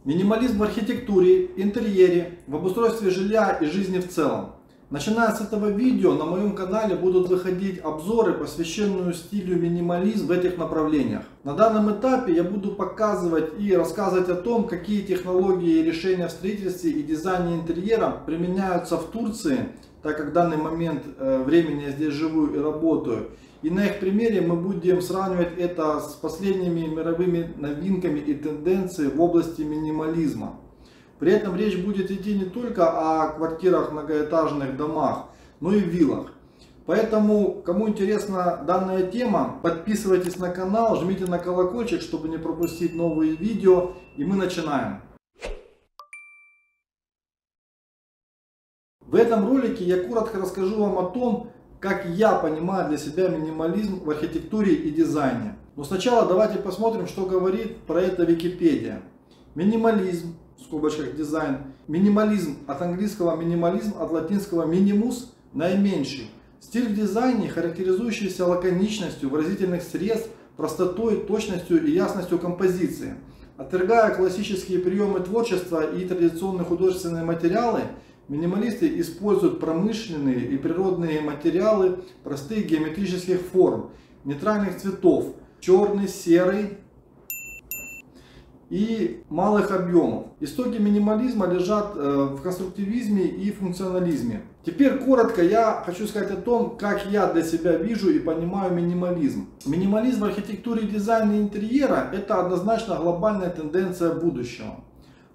Минимализм в архитектуре, интерьере, в обустройстве жилья и жизни в целом. Начиная с этого видео на моем канале будут выходить обзоры, посвященные стилю минимализм в этих направлениях. На данном этапе я буду показывать и рассказывать о том, какие технологии и решения в строительстве и дизайне интерьера применяются в Турции, так как в данный момент времени я здесь живу и работаю. И на их примере мы будем сравнивать это с последними мировыми новинками и тенденциями в области минимализма. При этом речь будет идти не только о квартирах, многоэтажных домах, но и виллах. Поэтому, кому интересна данная тема, подписывайтесь на канал, жмите на колокольчик, чтобы не пропустить новые видео. И мы начинаем. В этом ролике я коротко расскажу вам о том, как я понимаю для себя минимализм в архитектуре и дизайне. Но сначала давайте посмотрим, что говорит про это Википедия. Минимализм, в скобочках дизайн. Минимализм от английского минимализм, от латинского минимус, наименьший. Стиль в дизайне, характеризующийся лаконичностью выразительных средств, простотой, точностью и ясностью композиции. Отвергая классические приемы творчества и традиционные художественные материалы, минималисты используют промышленные и природные материалы простых геометрических форм, нейтральных цветов, черный, серый и малых объемов. Истоки минимализма лежат в конструктивизме и функционализме. Теперь коротко я хочу сказать о том, как я для себя вижу и понимаю минимализм. Минимализм в архитектуре, дизайне и интерьера – это однозначно глобальная тенденция будущего.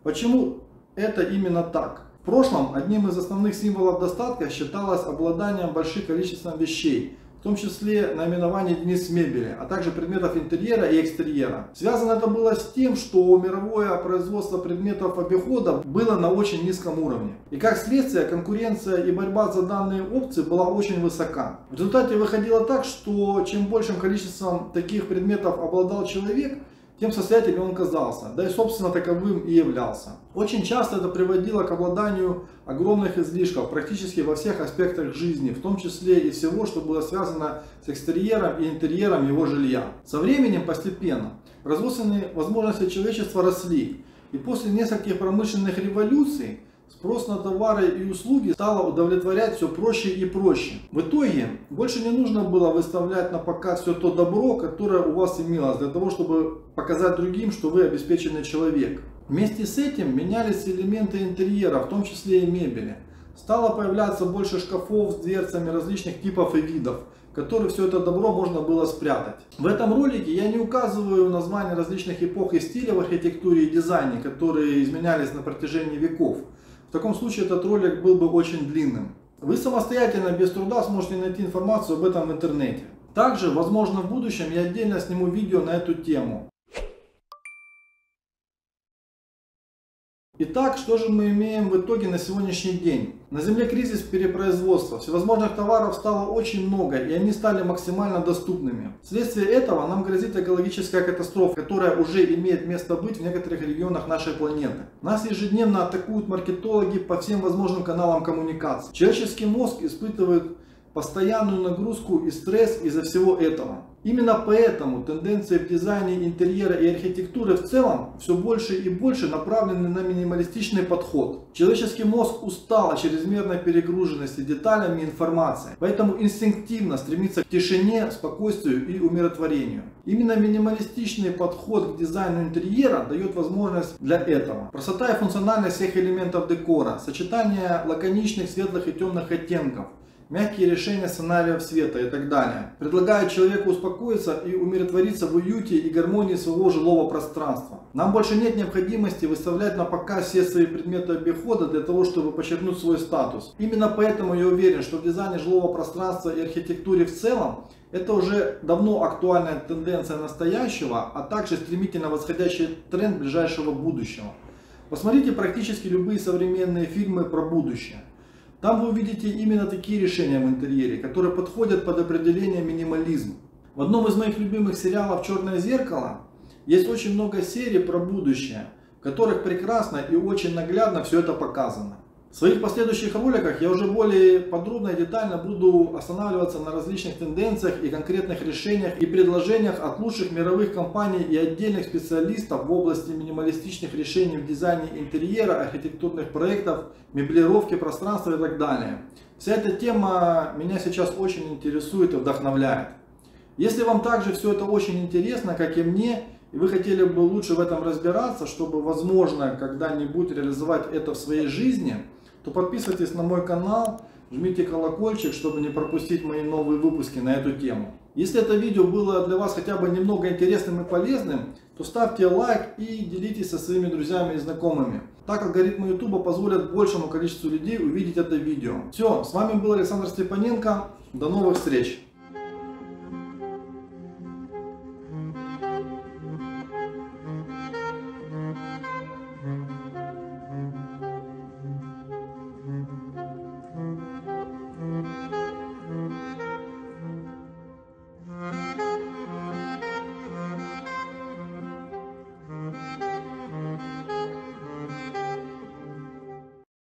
Почему это именно так? В прошлом одним из основных символов достатка считалось обладание большим количеством вещей, в том числе наименование единиц мебели, а также предметов интерьера и экстерьера. Связано это было с тем, что мировое производство предметов обихода было на очень низком уровне. И как следствие, конкуренция и борьба за данные опции была очень высока. В результате выходило так, что чем большим количеством таких предметов обладал человек, тем состоятельнее он казался, да и собственно таковым и являлся. Очень часто это приводило к обладанию огромных излишков практически во всех аспектах жизни, в том числе и всего, что было связано с экстерьером и интерьером его жилья. Со временем постепенно производственные возможности человечества росли, и после нескольких промышленных революций спрос на товары и услуги стало удовлетворять все проще и проще. В итоге больше не нужно было выставлять на показ все то добро, которое у вас имелось, для того, чтобы показать другим, что вы обеспеченный человек. Вместе с этим менялись элементы интерьера, в том числе и мебели. Стало появляться больше шкафов с дверцами различных типов и видов, в которые все это добро можно было спрятать. В этом ролике я не указываю названия различных эпох и стилей в архитектуре и дизайне, которые изменялись на протяжении веков. В таком случае этот ролик был бы очень длинным. Вы самостоятельно, без труда сможете найти информацию об этом в интернете. Также, возможно, в будущем я отдельно сниму видео на эту тему. Итак, что же мы имеем в итоге на сегодняшний день? На Земле кризис перепроизводства, всевозможных товаров стало очень много, и они стали максимально доступными. Вследствие этого нам грозит экологическая катастрофа, которая уже имеет место быть в некоторых регионах нашей планеты. Нас ежедневно атакуют маркетологи по всем возможным каналам коммуникации. Человеческий мозг испытывает постоянную нагрузку и стресс из-за всего этого. Именно поэтому тенденции в дизайне интерьера и архитектуры в целом все больше и больше направлены на минималистичный подход. Человеческий мозг устал от чрезмерной перегруженности деталями и информацией, поэтому инстинктивно стремится к тишине, спокойствию и умиротворению. Именно минималистичный подход к дизайну интерьера дает возможность для этого. Простота и функциональность всех элементов декора, сочетание лаконичных светлых и темных оттенков, мягкие решения сценариев света и так далее. Предлагают человеку успокоиться и умиротвориться в уюте и гармонии своего жилого пространства. Нам больше нет необходимости выставлять на показ все свои предметы обихода для того, чтобы подчеркнуть свой статус. Именно поэтому я уверен, что в дизайне жилого пространства и архитектуре в целом это уже давно актуальная тенденция настоящего, а также стремительно восходящий тренд ближайшего будущего. Посмотрите практически любые современные фильмы про будущее. Там вы увидите именно такие решения в интерьере, которые подходят под определение минимализм. В одном из моих любимых сериалов «Черное зеркало» есть очень много серий про будущее, в которых прекрасно и очень наглядно все это показано. В своих последующих роликах я уже более подробно и детально буду останавливаться на различных тенденциях и конкретных решениях и предложениях от лучших мировых компаний и отдельных специалистов в области минималистичных решений в дизайне интерьера, архитектурных проектов, меблировки пространства и так далее. Вся эта тема меня сейчас очень интересует и вдохновляет. Если вам также все это очень интересно, как и мне, и вы хотели бы лучше в этом разбираться, чтобы, возможно, когда-нибудь реализовать это в своей жизни, то подписывайтесь на мой канал, жмите колокольчик, чтобы не пропустить мои новые выпуски на эту тему. Если это видео было для вас хотя бы немного интересным и полезным, то ставьте лайк и делитесь со своими друзьями и знакомыми. Так алгоритмы YouTube позволят большему количеству людей увидеть это видео. Все, с вами был Александр Степаненко. До новых встреч!